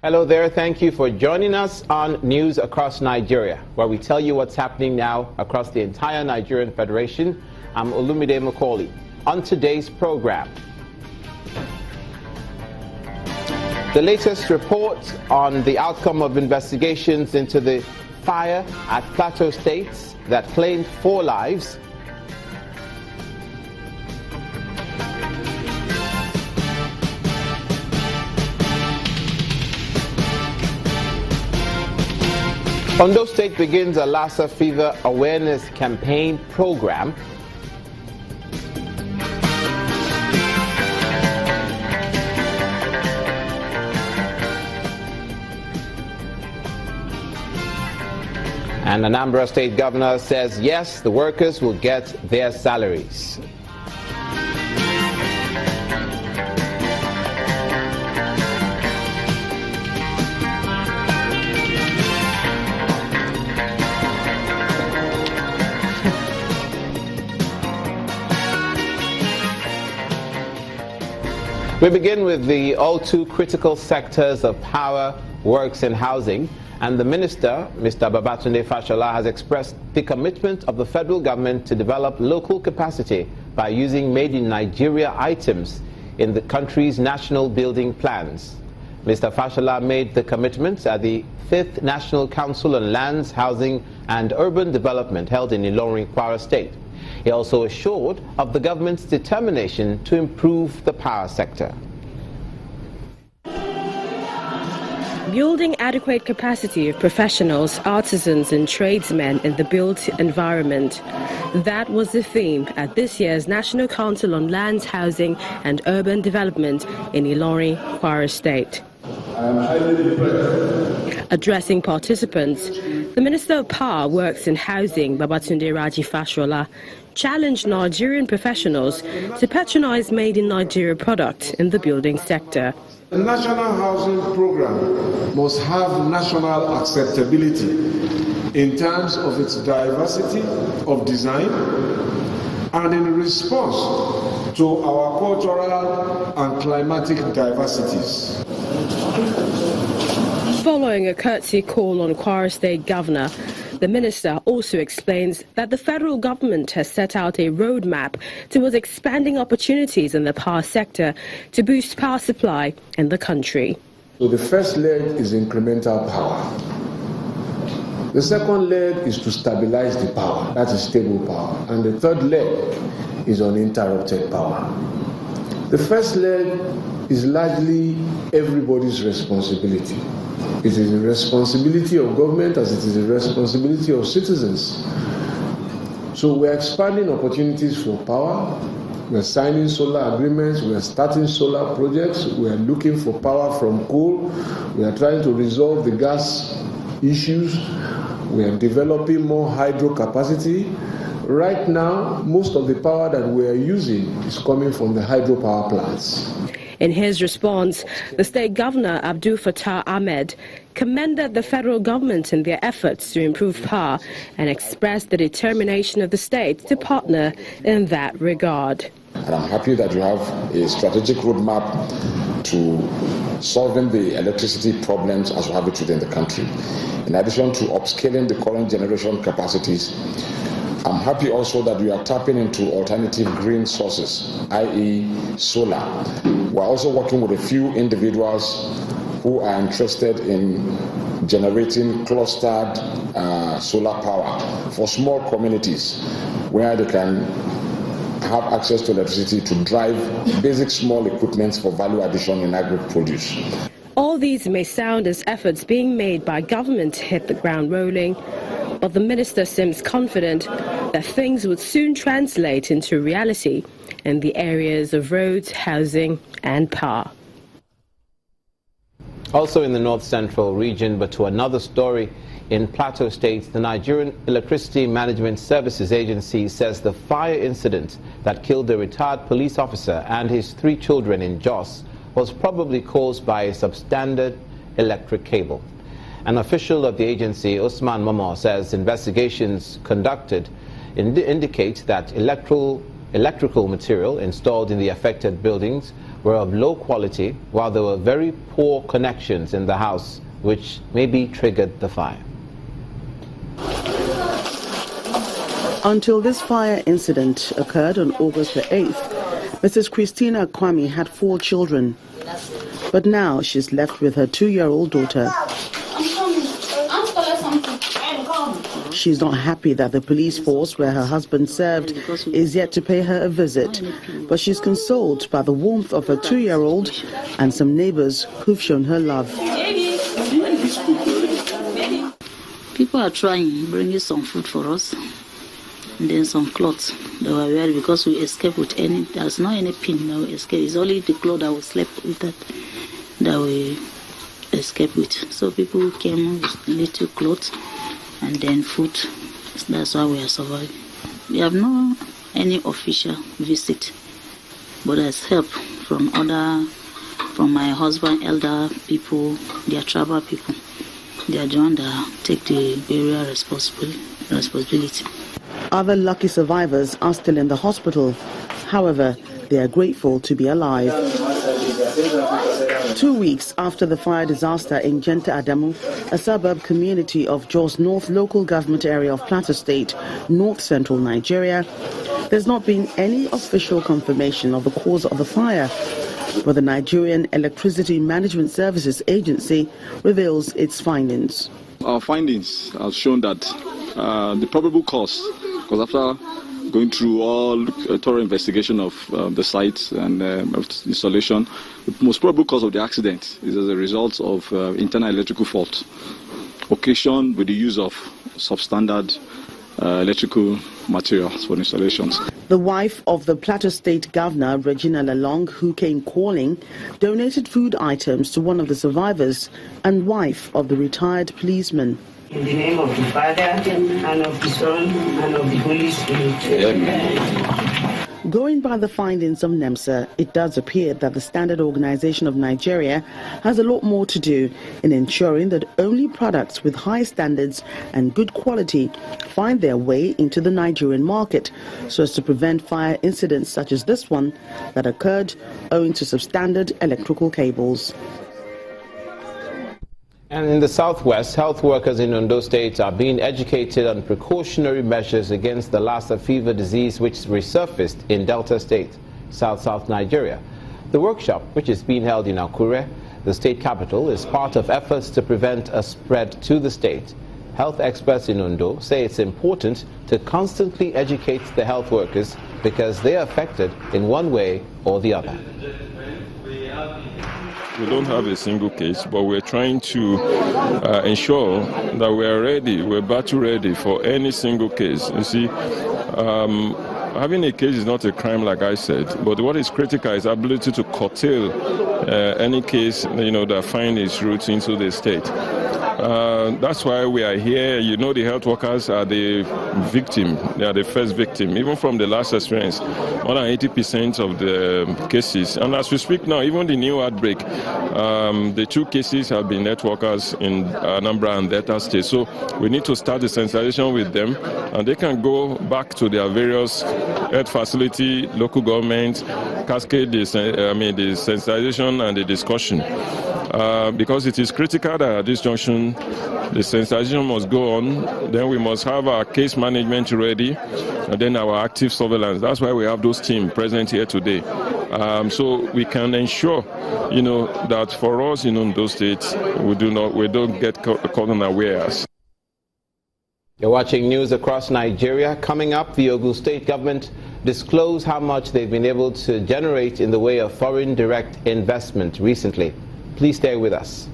Hello there. Thank you for joining us on News Across Nigeria, where we tell you what's happening now across the entire Nigerian Federation. I'm Olumide Macaulay. On today's program, the latest report on the outcome of investigations into the fire at Plateau State that claimed 4 lives. Ondo State begins a Lassa fever awareness campaign program. And Anambra State Governor says yes, the workers will get their salaries. We begin with the all too critical sectors of power, works and housing. And the minister, Mr. Fashola, has expressed the commitment of the federal government to develop local capacity by using made in Nigeria items in the country's national building plans. Mr. Fashola made the commitment at the 5th National Council on Lands, Housing and Urban Development held in Ilorin, Kwara State. He also assured of the government's determination to improve the power sector. Building adequate capacity of professionals, artisans and tradesmen in the built environment. That was the theme at this year's National Council on Lands, Housing and Urban Development in Ilorin, Kwara State. I am highly impressed. Addressing participants, the Minister of Power, Works and Housing, Fashola, challenged Nigerian professionals to patronize made in Nigeria products in the building sector. The National Housing Program must have national acceptability in terms of its diversity of design and in response to our cultural and climatic diversities. Following a courtesy call on Kwara State Governor, the minister also explains that the federal government has set out a roadmap towards expanding opportunities in the power sector to boost power supply in the country. So the first leg is incremental power. The second leg is to stabilize the power, that is stable power. And the third leg is uninterrupted power. The first leg is largely everybody's responsibility. It is the responsibility of government as it is the responsibility of citizens. So we're expanding opportunities for power. We're signing solar agreements. We're starting solar projects. We're looking for power from coal. We are trying to resolve the gas issues. We are developing more hydro capacity. Right now, most of the power that we are using is coming from the hydropower plants. In his response, the state governor, Abdul Fattah Ahmed, commended the federal government in their efforts to improve power and expressed the determination of the state to partner in that regard. And I'm happy that you have a strategic roadmap to solving the electricity problems as we have it today in the country. In addition to upscaling the current generation capacities, I'm happy also that we are tapping into alternative green sources, i.e. solar. We're also working with a few individuals who are interested in generating clustered solar power for small communities where they can have access to electricity to drive basic small equipment for value addition in agri-produce. All these may sound as efforts being made by government to hit the ground rolling, but the minister seems confident that things would soon translate into reality in the areas of roads, housing and power. Also in the North Central region, but to another story, in Plateau State, the Nigerian Electricity Management Services Agency says the fire incident that killed a retired police officer and his 3 children in Jos was probably caused by a substandard electric cable. An official of the agency, Usman Momo, says investigations conducted indicate that electrical material installed in the affected buildings were of low quality, while there were very poor connections in the house, which maybe triggered the fire. Until this fire incident occurred on August the 8th, Mrs. Christina Kwame had 4 children. But now she's left with her 2-year-old daughter. She's not happy that the police force where her husband served is yet to pay her a visit, but she's consoled by the warmth of her 2-year-old and some neighbors who've shown her love. People are trying, bringing some food for us, and then some clothes that were wearing because we escaped with there's not any pin that we escaped. It's only the clothes that we slept with that we escaped with. So people came with little clothes and then food. That's why we are surviving. We have no any official visit, but there's help from my husband, elder people, their tribal people. They are the ones that take the burial responsibility. Other lucky survivors are still in the hospital. However, they are grateful to be alive. 2 weeks after the fire disaster in Jenta Adamu, a suburb community of Jos North local government area of Plateau State, north-central Nigeria, there's not been any official confirmation of the cause of the fire, but the Nigerian Electricity Management Services Agency reveals its findings. Our findings have shown that the probable cause, because after going through all thorough investigation of the site and of installation, the most probable cause of the accident is as a result of internal electrical fault, occasioned with the use of substandard electrical materials for installations. The wife of the Plateau State Governor, Regina Lalong, who came calling, donated food items to one of the survivors and wife of the retired policeman. In the name of the Father, and of the Son, and of the Holy Spirit. Amen. Going by the findings of NEMSA, it does appear that the Standard Organization of Nigeria has a lot more to do in ensuring that only products with high standards and good quality find their way into the Nigerian market, so as to prevent fire incidents such as this one that occurred owing to substandard electrical cables. And in the southwest, health workers in Ondo State are being educated on precautionary measures against the Lassa fever disease, which resurfaced in Delta State, south-south Nigeria. The workshop, which is being held in Akure, the state capital, is part of efforts to prevent a spread to the state. Health experts in Ondo say it's important to constantly educate the health workers because they are affected in one way or the other. We don't have a single case, but we're trying to ensure that we're ready, we're battle ready for any single case. You see, having a case is not a crime, like I said, but what is critical is ability to curtail any case, that finds its roots into the state. That's why we are here. The health workers are the victim. They are the first victim. Even from the last experience, more than 80% of the cases, and as we speak now, even the new outbreak, the 2 cases have been health workers in Anambra and Delta State. So we need to start the sensitization with them, and they can go back to their various health facility, local government, cascade the sensitization and the discussion. Because it is critical that at this junction the sensitization must go on, then we must have our case management ready, and then our active surveillance. That's why we have those teams present here today. So we can ensure, that for us in those states, we don't get caught unawares. You're watching news across Nigeria. Coming up, the Ogun State government disclosed how much they've been able to generate in the way of foreign direct investment recently. Please stay with us.